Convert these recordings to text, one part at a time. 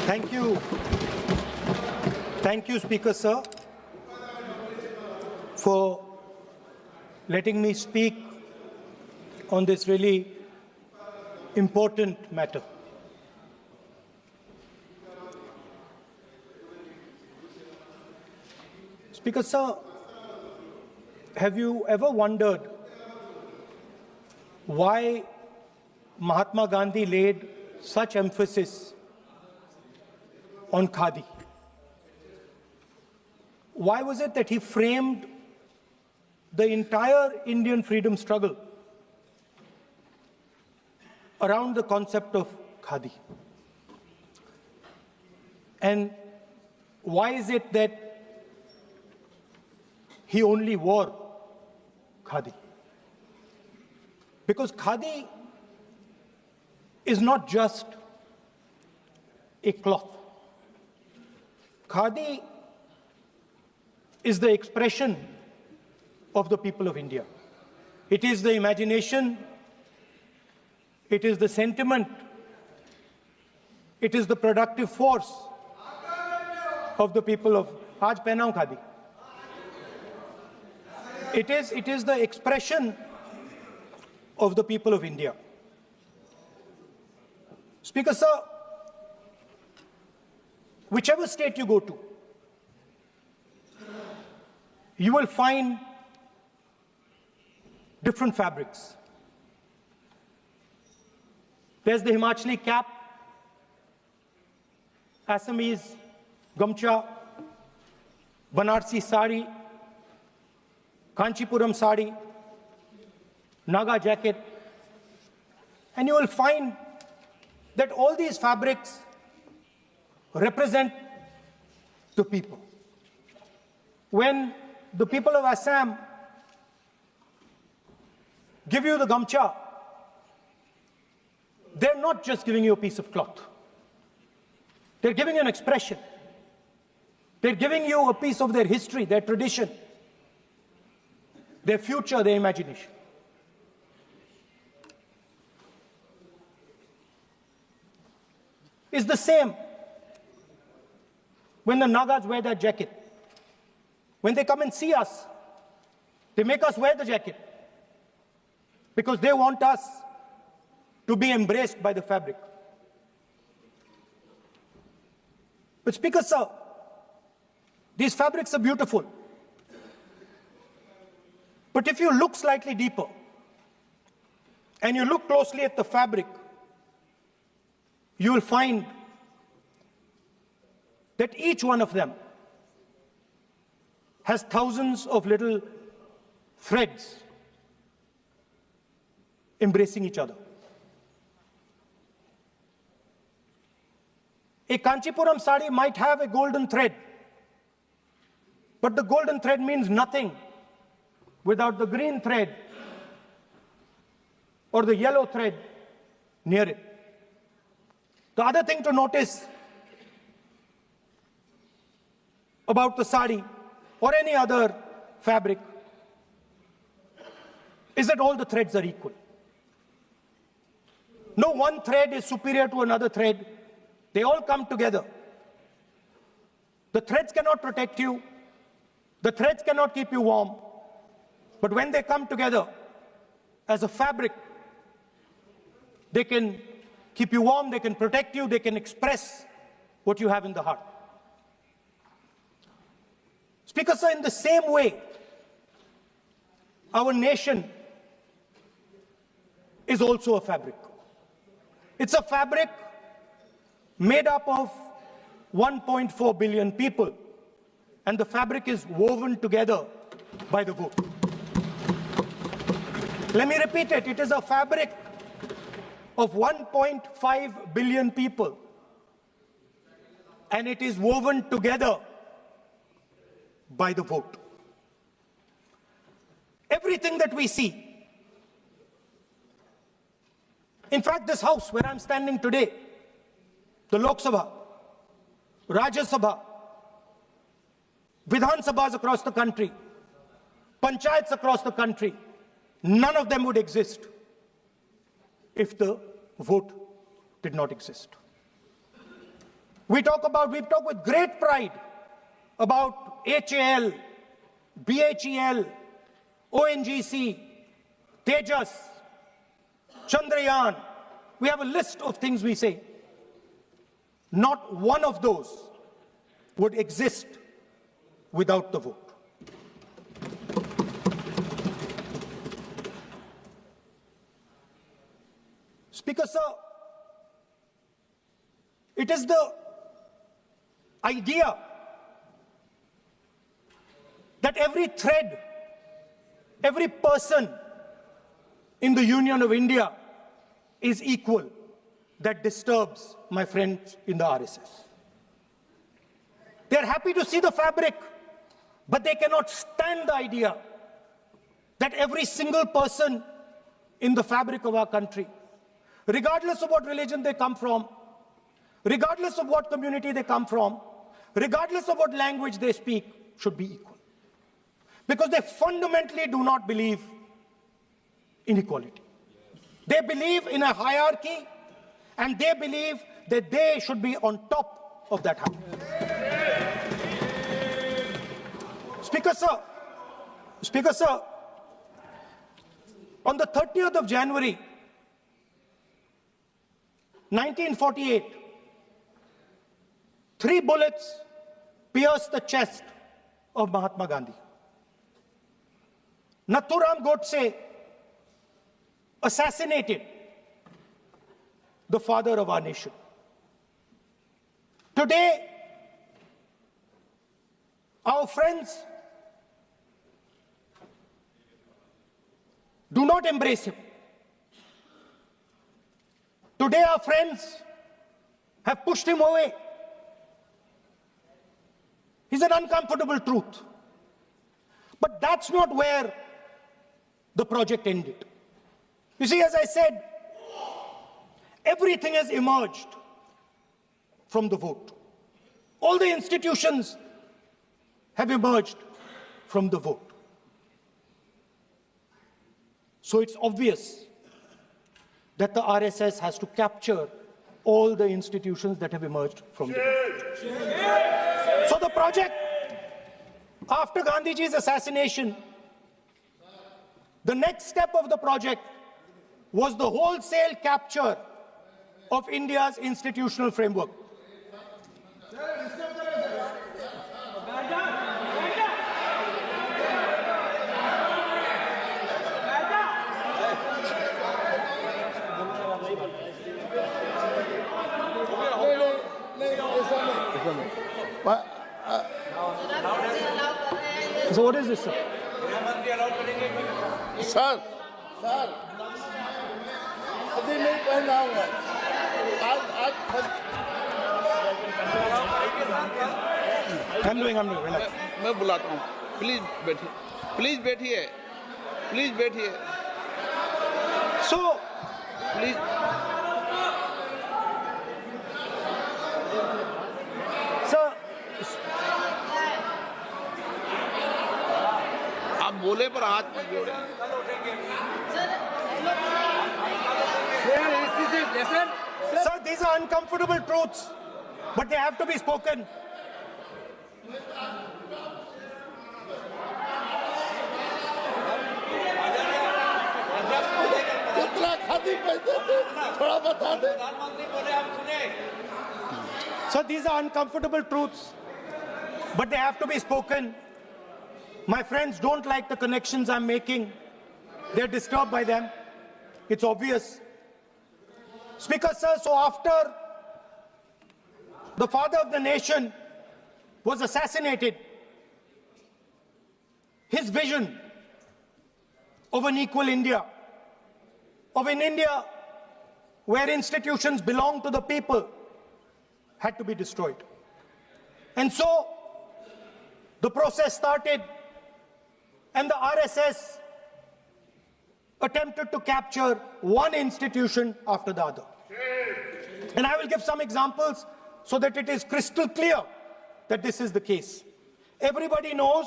Thank you. Thank you, Speaker, sir, for letting me speak on this really important matter. Speaker, sir, have you ever wondered why Mahatma Gandhi laid such emphasis on khadi? Why was it that he framed the entire Indian freedom struggle around the concept of khadi? And why is it that he only wore khadi? Because khadi is not just a cloth. Khadi is the expression of the people of India. It is the imagination, it is the sentiment, it is the productive force of the people of Aaj pehnaun khadi. It is the expression of the people of India. Speaker, sir, whichever state you go to, you will find different fabrics. There's the Himachali cap, Assamese gamcha, Banarsi sari, Kanchipuram sari, Naga jacket, and you will find that all these fabrics represent the people. When the people of Assam give you the gamcha, they're not just giving you a piece of cloth. They're giving you an expression. They're giving you a piece of their history, their tradition, their future, their imagination. It's the same when the Nagas wear that jacket. When they come and see us, they make us wear the jacket because they want us to be embraced by the fabric. But Speaker, sir, these fabrics are beautiful. But if you look slightly deeper and you look closely at the fabric, you will find that each one of them has thousands of little threads embracing each other. A Kanchipuram sari might have a golden thread, but the golden thread means nothing without the green thread or the yellow thread near it. The other thing to notice about the sari or any other fabric is that all the threads are equal. No one thread is superior to another thread. They all come together. The threads cannot protect you. The threads cannot keep you warm. But when they come together as a fabric, they can keep you warm, they can protect you, they can express what you have in the heart. Speaker, sir, in the same way, our nation is also a fabric. It's a fabric made up of 1.4 billion people, and the fabric is woven together by the vote. Let me repeat it. It is a fabric of 1.5 billion people, and it is woven together by the vote. Everything that we see, in fact, this house where I'm standing today, the Lok Sabha, Rajya Sabha, Vidhan Sabhas across the country, Panchayats across the country, none of them would exist if the vote did not exist. We talk with great pride about HAL, BHEL, ONGC, Tejas, Chandrayaan. We have a list of things we say. Not one of those would exist without the vote. Speaker, sir, it is the idea that every thread, every person in the Union of India is equal that disturbs my friends in the RSS. They are happy to see the fabric, but they cannot stand the idea that every single person in the fabric of our country, regardless of what religion they come from, regardless of what community they come from, regardless of what language they speak, should be equal. Because they fundamentally do not believe in equality. They believe in a hierarchy, and they believe that they should be on top of that hierarchy. Speaker, sir, on the 30th of January, 1948, 3 bullets pierced the chest of Mahatma Gandhi. Nathuram Godse assassinated the father of our nation. Today, our friends do not embrace him. Today, our friends have pushed him away. He's an uncomfortable truth. But that's not where the project ended. You see, as I said, everything has emerged from the vote. All the institutions have emerged from the vote. So it's obvious that the RSS has to capture all the institutions that have emerged from the vote. So the project, after Gandhiji's assassination, the next step of the project was the wholesale capture of India's institutional framework. So what is this, sir? Sir, अभी नहीं पहना हुआ I'm doing. Relax. मैं बुलाता हूँ please बैठिए So, please sir, आप बोले पर हाथ मत जोड़े sir, these are uncomfortable truths, but they have to be spoken. कितना खादी पहनते थे थोड़ा बता दे So these are uncomfortable truths, but they have to be spoken. My friends don't like the connections I'm making. They're disturbed by them. It's obvious. Speaker, sir, so after the father of the nation was assassinated, his vision of an equal India, of an India where institutions belong to the people, had to be destroyed. And so the process started, and the RSS attempted to capture one institution after the other. And I will give some examples so that it is crystal clear that this is the case. Everybody knows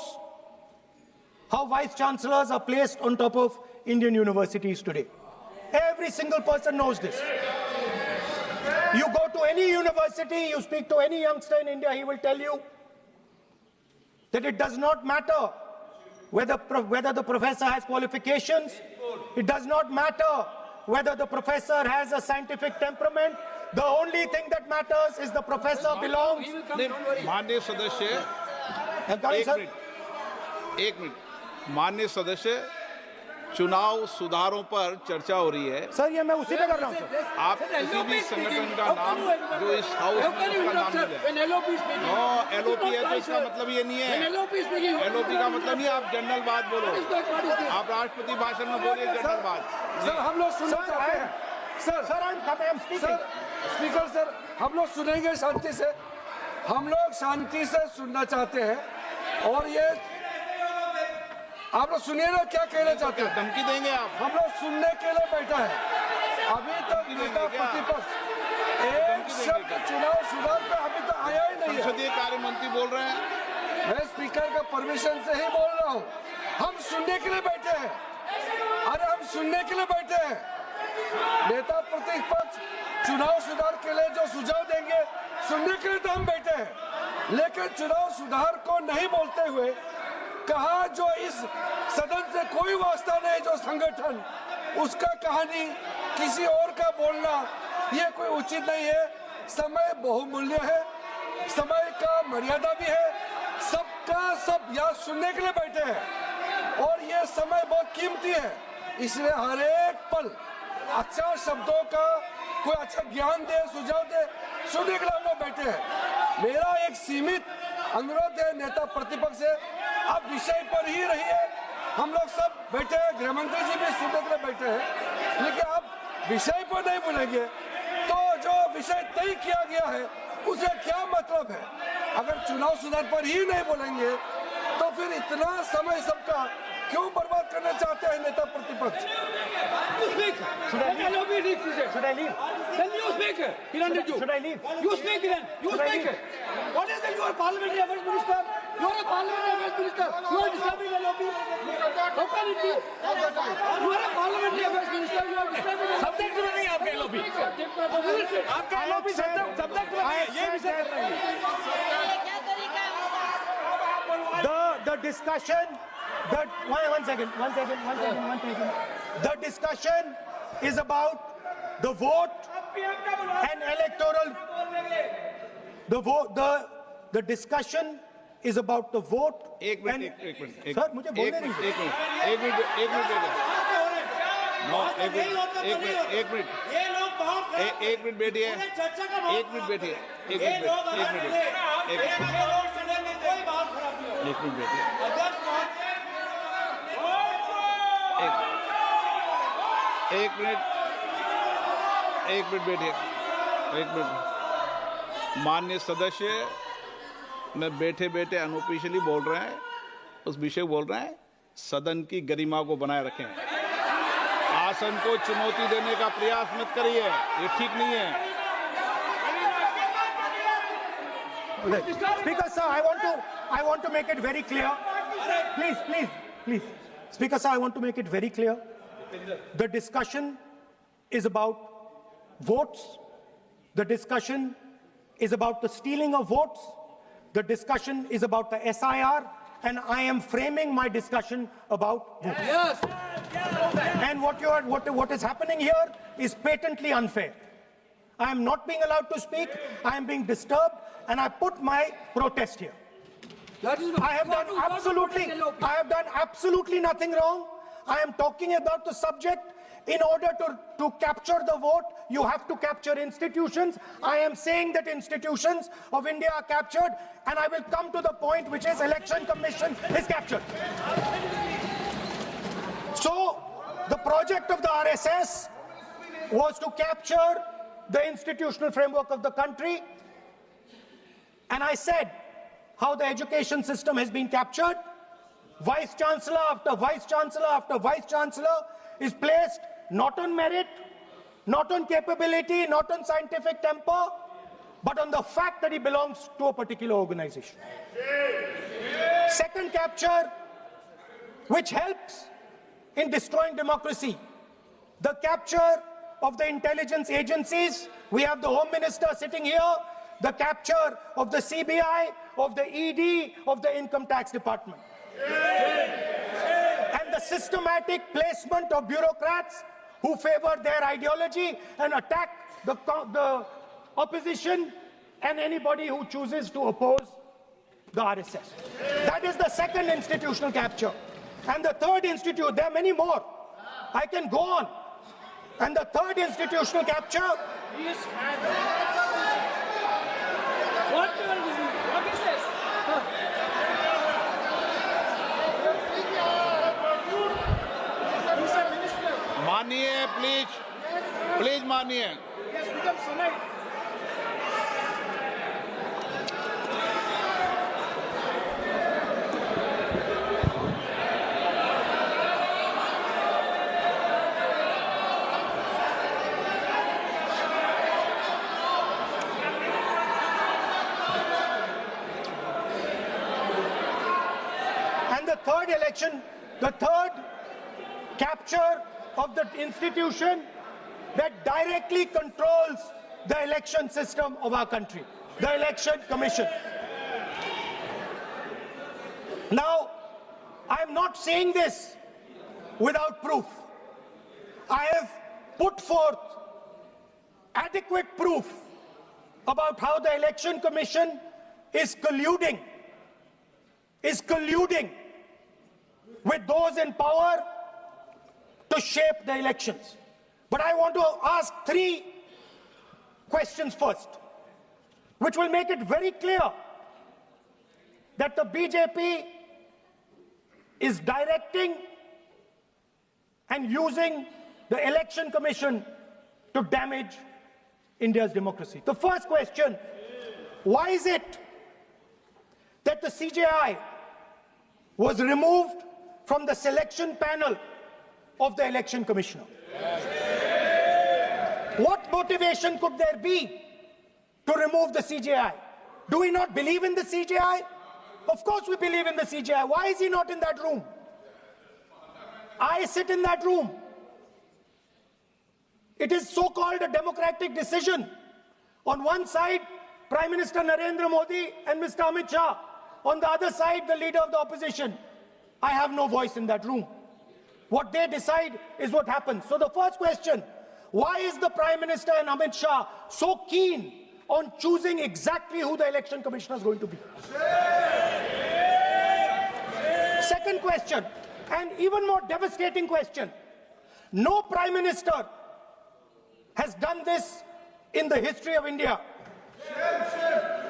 how vice chancellors are placed on top of Indian universities today. Every single person knows this. You go to any university, you speak to any youngster in India, he will tell you that it does not matter whether the professor has qualifications. It does not matter whether the professor has a scientific temperament. The only thing that matters is the professor belongs. माननीय सदस्य, एक minute, माननीय सदस्य, चुनाव सुधारों पर चर्चा हो रही है। सर, ये मैं उसी पे कर रहा हूँ। आप किसी भी संगठन का नाम जो इस हाउस में उसका नाम ले। एलओपी है तो इसका मतलब ये नहीं है। एलओपी का मतलब नहीं, आप जनरल बात बोलो। आप राष्ट्रपति भाषण में बोलिए जनरल बात। सर, हम लोग सुनना चाहते हैं। सर, स्पीकर सर, हम लोग सुनेंगे शांति से। हम लोग शांति से सुनना चाहते हैं। और ये आप लोग सुनिए ना, क्या कहना चाहते हैं? धमकी देंगे आप? हम लोग सुनने के लिए बैठा है। अभी तक नेता प्रतिपक्ष एक शब्द चुनाव सुधार पे अभी तक आया ही नहीं है। संसदीय कार्य मंत्री बोल रहे हैं। मैं स्पीकर का परमिशन से ही बोल रहा हूँ। हम सुनने के लिए बैठे हैं। अरे हम सुनने के लिए बैठे हैं। नेता प्रतिपक्ष चुनाव सुधार के लिए जो सुझाव देंगे, सुनने के लिए तो हम बैठे हैं। लेकिन चुनाव सुधार को नहीं बोलते हुए कहा जो इस सदन से कोई वास्ता नहीं, जो संगठन उसका कहानी किसी और का बोलना, ये कोई उचित नहीं है। समय बहुमूल्य है, समय का मर्यादा भी है। सबका सब यहाँ सुनने के लिए बैठे हैं और ये समय बहुत कीमती है। इसलिए हर एक पल अच्छा शब्दों का कोई अच्छा ज्ञान दे, सुझाव दे, सुनने के लिए हम लोग बैठे हैं। मेरा एक सीमित अनुरोध है नेता प्रतिपक्ष से, आप विषय पर ही रहिए। हम लोग सब बैठे हैं, गृह मंत्री जी भी सुनने के लिए बैठे हैं, लेकिन आप विषय पर नहीं बोलेंगे तो जो विषय तय किया गया है उसका क्या मतलब है? अगर चुनाव सुधार पर ही नहीं बोलेंगे तो फिर इतना समय सबका क्यों बर्बाद करना चाहते हैं नेता प्रतिपक्ष? Should I leave? Then you speak. Should I leave? You speak then. You speak. What is it? You are parliamentary affairs minister. You are a parliamentary affairs minister. You are disturbing the lobby. How can it be? You are a parliamentary affairs minister. You are disturbing the Subject में नहीं आपका lobby. आपका lobby subject में नहीं, ये विषय कर रहे हैं। The discussion. One second. The discussion is about the vote and electoral. The discussion is about the vote. एक मिनट। सर, मुझे बोलने दीजिए। एक मिनट बैठिए। माननीय सदस्य, मैं बैठे बैठे अनऑफिशियली बोल रहे हैं, उस विषय बोल रहे हैं। सदन की गरिमा को बनाए रखें। आसन को चुनौती देने का प्रयास मत करिए, ये ठीक नहीं है। Speaker sir, I want to make it very clear. Please. Speaker sir, I want to make it very clear. The discussion is about votes. The discussion is about the stealing of votes. The discussion is about the SIR, and I am framing my discussion about votes. Yes. And what is happening here is patently unfair. I am not being allowed to speak. I am being disturbed, and I put my protest here. I have done absolutely nothing wrong. I am talking about the subject. In order to capture the vote, you have to capture institutions. I am saying that institutions of India are captured, and I will come to the point, which is Election Commission is captured. So the project of the RSS was to capture the institutional framework of the country, and I said how the education system has been captured. Vice Chancellor after Vice Chancellor after Vice Chancellor is placed not on merit, not on capability, not on scientific temper, but on the fact that he belongs to a particular organization. Second capture, which helps in destroying democracy, the capture of the intelligence agencies. We have the Home Minister sitting here, the capture of the CBI, of the ED, of the Income Tax Department. And the systematic placement of bureaucrats who favor their ideology and attack the opposition and anybody who chooses to oppose the RSS. That is the second institutional capture. And the third there are many more. I can go on. And the third institutional capture. What is this? मानिए please मानिए. Yes, become sonite. The third capture of the institution that directly controls the election system of our country, the Election Commission. Now, I am not saying this without proof. I have put forth adequate proof about how the Election Commission is colluding with those in power to shape the elections. But I want to ask three questions first, which will make it very clear that the BJP is directing and using the Election Commission to damage India's democracy. The first question, why is it that the CJI was removed from the selection panel of the Election Commissioner? What motivation could there be to remove the CJI? Do we not believe in the CJI? Of course we believe in the CJI. Why is he not in that room? I sit in that room. It is so-called a democratic decision. On one side, Prime Minister Narendra Modi and Mr. Amit Shah. On the other side, the leader of the opposition. I have no voice in that room. What they decide is what happens. So the first question, why is the Prime Minister and Amit Shah so keen on choosing exactly who the Election Commissioner is going to be? Second question, and even more devastating question. No Prime Minister has done this in the history of India.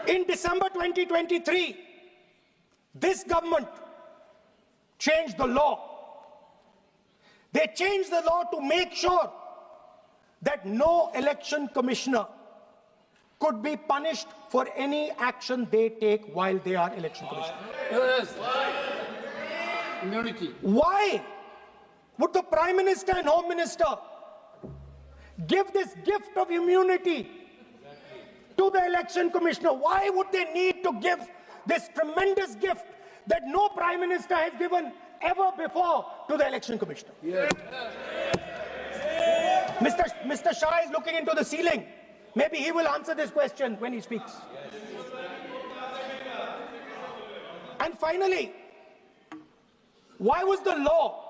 In December 2023, this government changed the law. They changed the law to make sure that no election commissioner could be punished for any action they take while they are election commissioner. Yes. Immunity. Why would the Prime Minister and Home Minister give this gift of immunity to the election commissioner? Why would they need to give this tremendous gift that no Prime Minister has given ever before to the election commissioner? Yes. Mr. Shah is looking into the ceiling. Maybe he will answer this question when he speaks. And finally, why was the law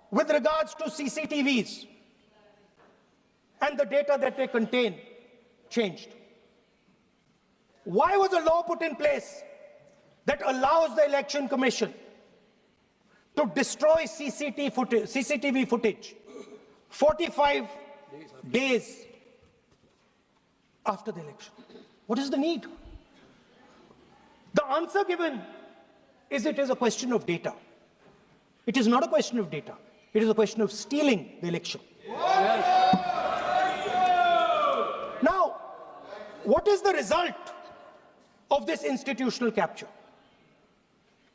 with regards to CCTVs and the data that they contain changed? Why was a law put in place that allows the Election Commission to destroy CCTV footage 45 days after the election? What is the need? The answer given is it is a question of data. It is not a question of data. It is a question of stealing the election. Yes. Now, what is the result of this institutional capture?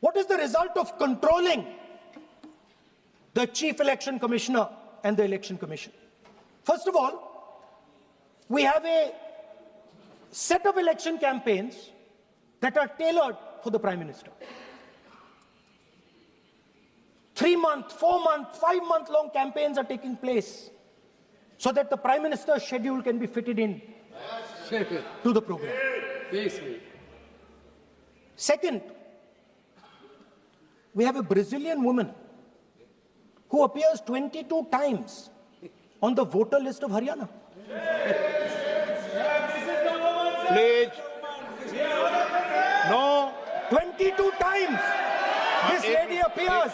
What is the result of controlling the Chief Election Commissioner and the Election Commission? First of all, we have a set of election campaigns that are tailored for the Prime Minister. 3-month, 4-month, 5-month long campaigns are taking place so that the Prime Minister's schedule can be fitted in to the program. Second, we have a Brazilian woman who appears 22 times on the voter list of Haryana. Please. No. 22 times this lady appears.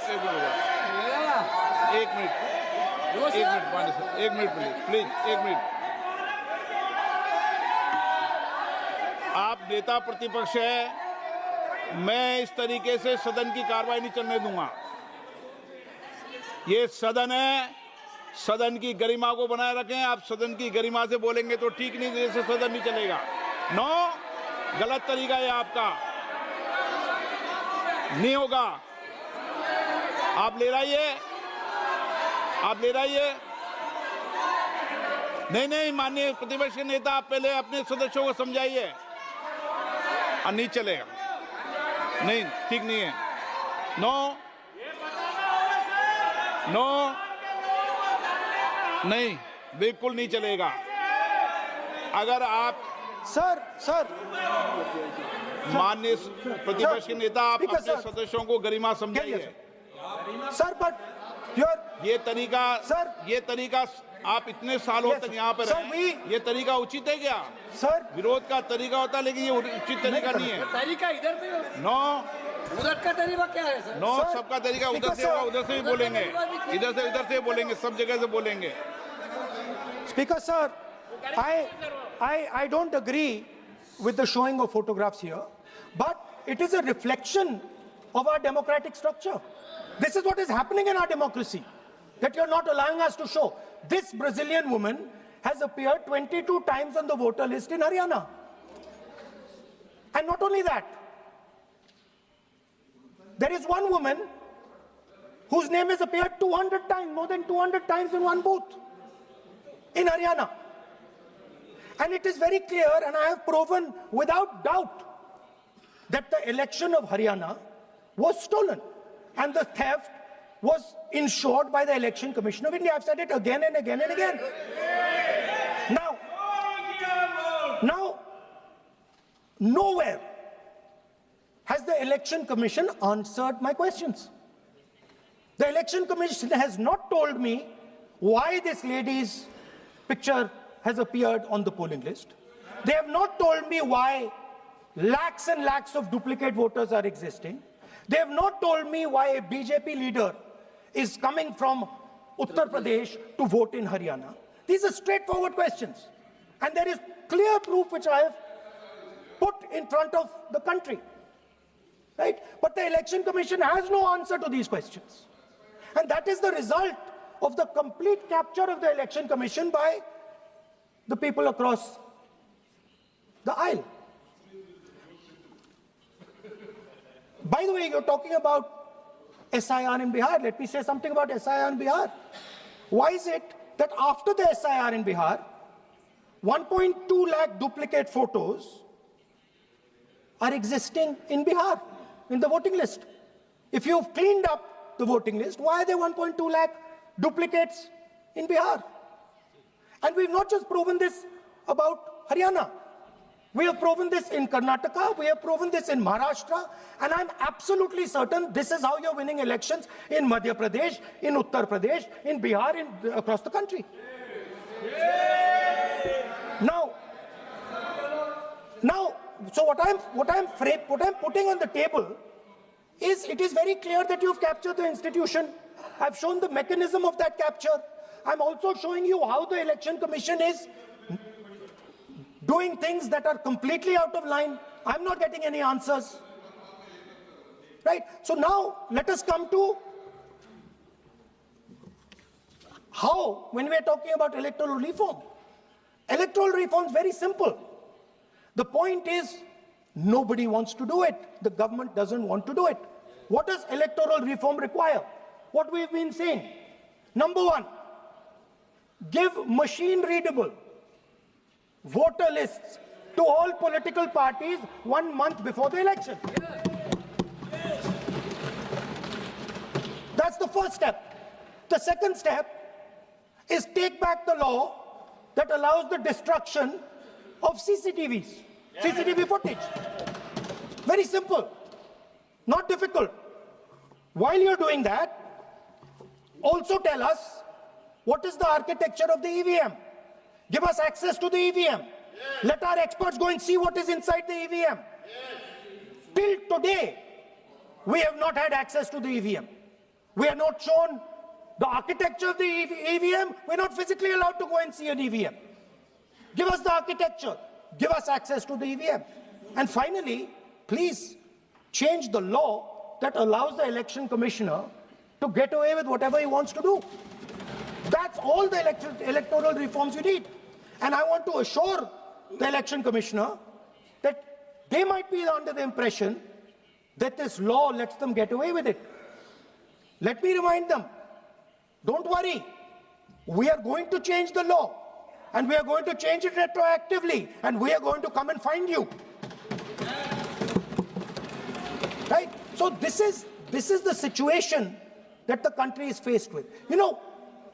एक minute please एक minute. आप नेता प्रतिपक्ष है, मैं इस तरीके से सदन की कार्रवाई नहीं चलने दूंगा। ये सदन है, सदन की गरिमा को बनाए रखें। आप सदन की गरिमा से बोलेंगे तो ठीक नहीं, जैसे सदन नहीं चलेगा। नो, गलत तरीका है आपका, नहीं होगा। आप ले रहिए, आप ले रहिए। नहीं, माननीय प्रतिपक्ष के नेता, आप पहले अपने सदस्यों को समझाइए। नहीं चलेगा, नहीं, ठीक नहीं है। नो, नहीं, बिल्कुल नहीं चलेगा। अगर आप सर माननीय प्रतिपक्ष के नेता, आप अपने सदस्यों को गरिमा समझाइए। सर, बट ये तरीका आप इतने सालों तक यहाँ पर हैं, ये तरीका उचित है क्या? सर, विरोध का तरीका होता है, लेकिन ये उचित तरीका नहीं है। तरीका इधर भी हो। नो, उधर का तरीका क्या है सर? नो, सबका तरीका उधर से होगा, उधर से भी बोलेंगे, इधर से बोलेंगे, सब जगह से बोलेंगे। Speaker sir, I don't agree with the showing of photographs here, but it is a reflection of our democratic structure. This is what is happening in our democracy, that you're not allowing us to show. This Brazilian woman has appeared 22 times on the voter list in Haryana. And not only that, there is one woman whose name has appeared 200 times, more than 200 times in one booth in Haryana. And it is very clear, and I have proven without doubt, that the election of Haryana was stolen and the theft was ensured by the Election Commission of India. I've said it again and again and again. Now, nowhere has the Election Commission answered my questions. The Election Commission has not told me why this lady's picture has appeared on the polling list. They have not told me why lakhs and lakhs of duplicate voters are existing. They have not told me why a BJP leader is coming from Uttar Pradesh to vote in Haryana. These are straightforward questions. And there is clear proof which I have put in front of the country. Right? But the Election Commission has no answer to these questions. And that is the result of the complete capture of the Election Commission by the people across the aisle. By the way, you're talking about SIR in Bihar. Let me say something about SIR in Bihar. Why is it that after the SIR in Bihar, 1.2 lakh duplicate photos are existing in Bihar, in the voting list? If you've cleaned up the voting list, why are there 1.2 lakh duplicates in Bihar? And we've not just proven this about Haryana. We have proven this in Karnataka, we have proven this in Maharashtra, and I'm absolutely certain this is how you're winning elections in Madhya Pradesh, in Uttar Pradesh, in Bihar, across the country. Now, so what I'm putting on the table is, it is very clear that you've captured the institution. I've shown the mechanism of that capture. I'm also showing you how the Election Commission is doing things that are completely out of line. I'm not getting any answers. Right? So now, let us come to how, when we are talking about electoral reform. Electoral reform is very simple. The point is, nobody wants to do it. The government doesn't want to do it. What does electoral reform require? What we've been saying. Number one, give machine-readable voter lists to all political parties 1 month before the election. That's the first step. The second step, is take back the law that allows the destruction of CCTV footage. Very simple, not difficult. While you're doing that, also tell us what is the architecture of the EVM. Give us access to the EVM. Let our experts go and see what is inside the EVM. Till today, we have not had access to the EVM. We are not shown the architecture of the EVM. We're not physically allowed to go and see an EVM. Give us the architecture. Give us access to the EVM. And finally, please change the law that allows the election commissioner to get away with whatever he wants to do. That's all the electoral reforms you need. And I want to assure the election commissioner that they might be under the impression that this law lets them get away with it. Let me remind them, don't worry, we are going to change the law, and we are going to change it retroactively, and we are going to come and find you. Right? So this is the situation that the country is faced with. You know,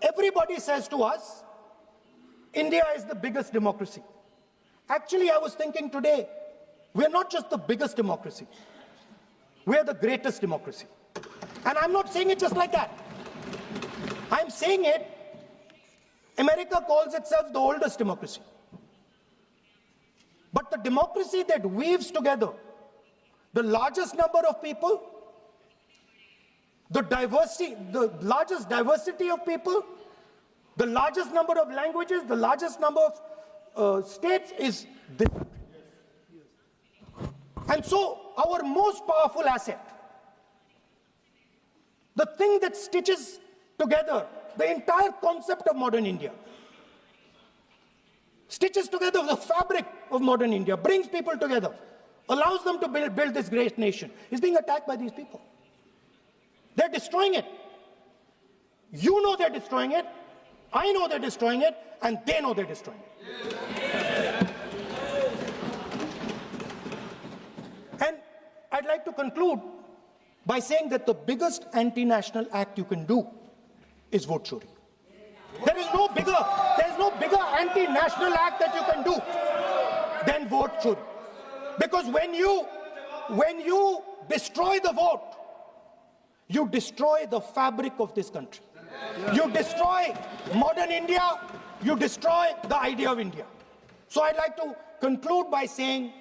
everybody says to us, India is the biggest democracy. Actually, I was thinking today, we're not just the biggest democracy, we're the greatest democracy. And I'm not saying it just like that. I'm saying it, America calls itself the oldest democracy. But the democracy that weaves together the largest number of people, the largest diversity of people, the largest number of languages, the largest number of states is this. And so our most powerful asset, the thing that stitches together the entire concept of modern India, stitches together the fabric of modern India, brings people together, allows them to build this great nation, is being attacked by these people. They're destroying it. You know they're destroying it. I know they're destroying it, and they know they're destroying it. And I'd like to conclude by saying that the biggest anti-national act you can do is vote chori. There is no bigger anti-national act that you can do than vote chori. Because when you destroy the vote, you destroy the fabric of this country. You destroy modern India, you destroy the idea of India. So I'd like to conclude by saying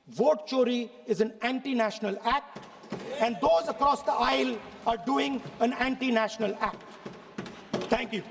vote chori is an anti-national act, and those across the aisle are doing an anti-national act. Thank you.